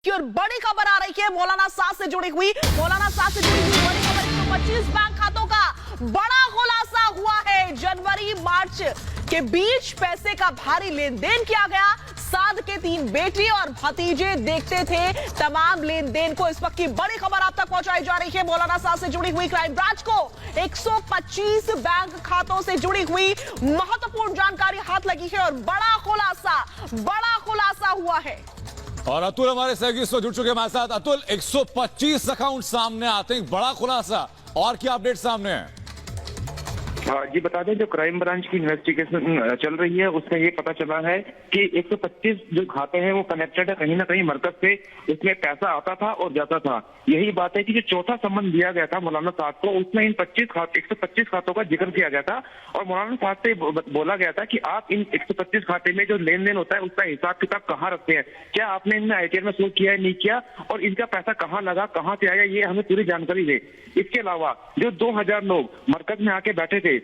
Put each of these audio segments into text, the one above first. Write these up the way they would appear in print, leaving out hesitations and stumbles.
की और बड़ी खबर आ रही है मौलाना साहब से जुड़ी हुई बड़ी खबर। 125 बैंक खातों का बड़ा खुलासा हुआ है। जनवरी मार्च के बीच पैसे का भारी लेन देन किया गया। साध के 3 बेटे और भतीजे देखते थे तमाम लेन देन को। इस वक्त की बड़ी खबर आप तक पहुंचाई जा रही है मौलाना साहब से जुड़ी हुई क्राइम ब्रांच को 125 बैंक खातों से जुड़ी हुई महत्वपूर्ण जानकारी हाथ लगी है और बड़ा खुलासा हुआ है। और अतुल हमारे सहयोगी से जुड़ चुके हमारे साथ। अतुल, 125 अकाउंट सामने आते हैं, बड़ा खुलासा, और क्या अपडेट सामने है? हाँ जी, बता दें जो क्राइम ब्रांच की इन्वेस्टिगेशन चल रही है उसमें ये पता चला है कि 125 जो खाते हैं वो कनेक्टेड है कहीं ना कहीं मरकज से। उसमें पैसा आता था और जाता था। यही बात है कि जो चौथा सम्मन दिया गया था मौलाना साहब को, उसमें इन 125 खातों का जिक्र किया गया था और मौलाना साहब से बोला गया था कि आप इन 125 खाते में जो लेन देन होता है उसका हिसाब किताब कहाँ रखते हैं, क्या आपने इनमें आईटीआर में शो किया है, नहीं किया, और इनका पैसा कहाँ लगा, कहाँ से आया, ये हमें पूरी जानकारी दे। इसके अलावा जो 2000 लोग मरकज में आके बैठे थे,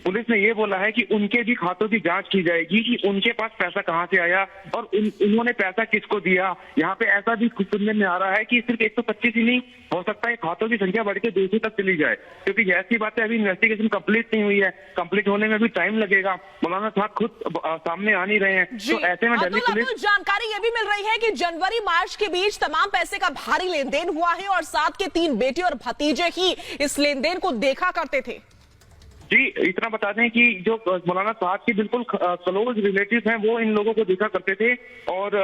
पुलिस ने ये बोला है कि उनके भी खातों की जांच की जाएगी कि उनके पास पैसा कहां से आया और उन्होंने पैसा किसको दिया। यहाँ पे ऐसा भी सुनने में आ रहा है कि सिर्फ 125 ही नहीं हो सकता है, खातों की संख्या बढ़ के 200 तक चली जाए, क्योंकि ऐसी बातें अभी इन्वेस्टिगेशन कंप्लीट नहीं हुई है। कंप्लीट होने में भी टाइम लगेगा। मौलाना साहब खुद सामने आ नहीं रहे हैं, तो ऐसे में दिल्ली पुलिस जानकारी ये भी मिल रही है कि जनवरी मार्च के बीच तमाम पैसे का भारी लेन देन हुआ है और साथ के 3 बेटे और भतीजे ही इस लेन देन को देखा करते थे। जी, इतना बता दें कि जो मौलाना साहब के बिल्कुल क्लोज रिलेटिव्स हैं वो इन लोगों को देखा करते थे और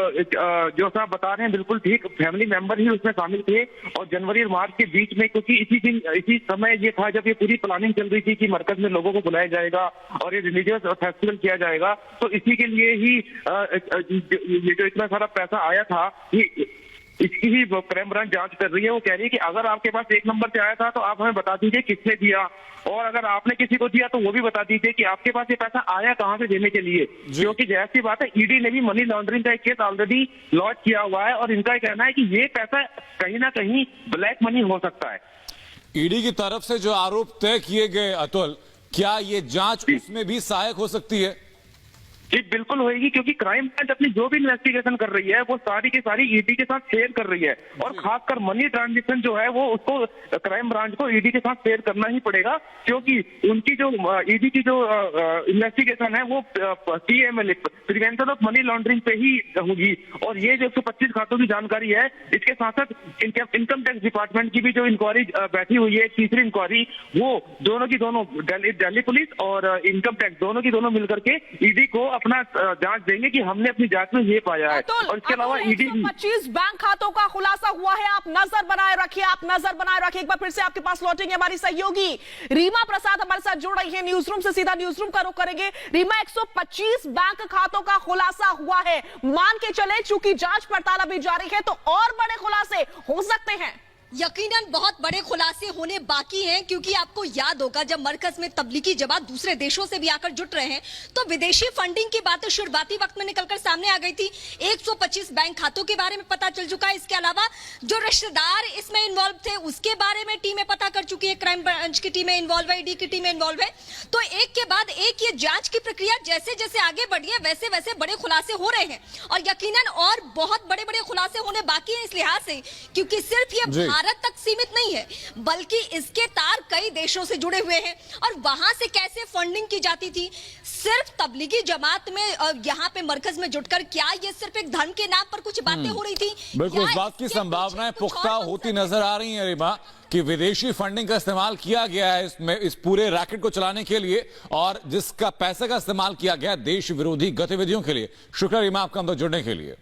जो साहब बता रहे हैं बिल्कुल ठीक, फैमिली मेंबर ही उसमें शामिल थे। और जनवरी और मार्च के बीच में, क्योंकि इसी समय ये था जब ये पूरी प्लानिंग चल रही थी कि मरकज में लोगों को बुलाया जाएगा और ये रिलीजियस फेस्टिवल किया जाएगा, तो इसी के लिए ही ये जो इतना सारा पैसा आया था, इसकी ही क्राइम ब्रांच जांच कर रही है। वो कह रही है कि अगर आपके पास 1 नंबर से आया था तो आप हमें बता दीजिए किसने दिया, और अगर आपने किसी को दिया तो वो भी बता दीजिए कि आपके पास ये पैसा आया कहां से देने के लिए। क्योंकि जैसी बात है, ईडी ने भी मनी लॉन्ड्रिंग का एक केस ऑलरेडी लॉन्च किया हुआ है और इनका कहना है कि ये पैसा कहीं ना कहीं ब्लैक मनी हो सकता है। ईडी की तरफ से जो आरोप तय किए गए, अतुल, क्या ये जांच उसमें भी सहायक हो सकती है? जी बिल्कुल होगी, क्योंकि क्राइम ब्रांच अपनी जो भी इन्वेस्टिगेशन कर रही है वो सारी की सारी ईडी के साथ शेयर कर रही है, और खासकर मनी ट्रांजैक्शन जो है वो उसको क्राइम ब्रांच को ईडी के साथ शेयर करना ही पड़ेगा, क्योंकि उनकी जो ईडी की जो इन्वेस्टिगेशन है वो PML prevention of money laundering पे ही होगी। और ये जो 125 खातों की जानकारी है, इसके साथ साथ इनकम टैक्स डिपार्टमेंट की भी जो इंक्वायरी बैठी हुई है, तीसरी इंक्वायरी, वो दोनों की दोनों दिल्ली पुलिस और इनकम टैक्स दोनों की दोनों मिलकर के ईडी को अपना जांच देंगे कि हमने अपनी जांच में ये पाया है। और इसके अलावा ईडी 125 बैंक खातों का खुलासा हुआ है। आप नजर बनाए रखिए। एक बार फिर से आपके पास लौटेंगे हमारी सहयोगी रीमा प्रसाद हमारे साथ जुड़ रही है न्यूज रूम से। सीधा न्यूज रूम का रुख करेंगे। रीमा, 125 बैंक खातों का खुलासा हुआ है। मान के चले चूंकि जांच पड़ताल अभी जारी है तो और बड़े खुलासे हो सकते हैं। यकीनन बहुत बड़े खुलासे होने बाकी हैं, क्योंकि आपको याद होगा जब मरकज में तबलीगी जमात दूसरे देशों से भी आकर जुट रहे हैं तो विदेशी फंडिंग की बातें शुरुआती वक्त में निकलकर सामने आ गई थी। 125 बैंक खातों के बारे में पता चल चुका है। इसके अलावा जो रिश्तेदार इसमें इन्वॉल्व थे उसके बारे में टीमें पता कर चुकी है। क्राइम ब्रांच की टीमें इन्वॉल्व है, ईडी की टीमें इन्वॉल्व है। तो एक के बाद एक ये जांच की प्रक्रिया जैसे जैसे आगे बढ़ी है वैसे वैसे बड़े खुलासे हो रहे हैं, और यकीनन और बहुत बड़े बड़े खुलासे होने बाकी हैं इस लिहाज से, क्योंकि सिर्फ ये भारत तक सीमित नहीं है बल्कि इसके तार कई देशों से जुड़े हुए हैं। और वहां से कैसे फंडिंग की जाती थी सिर्फ तबलीगी जमात में, यहाँ पे मरकज में जुटकर, क्या ये सिर्फ एक धर्म के नाम पर कुछ बातें हो रही थी? बिल्कुल, इस बात की संभावनाएं पुख्ता होती नजर आ रही है रीमा कि विदेशी फंडिंग का इस्तेमाल किया गया है इसमें, इस पूरे रैकेट को चलाने के लिए, और जिसका पैसे का इस्तेमाल किया गया देश विरोधी गतिविधियों के लिए। शुक्रिया रीमा आपका हम तक जुड़ने के लिए।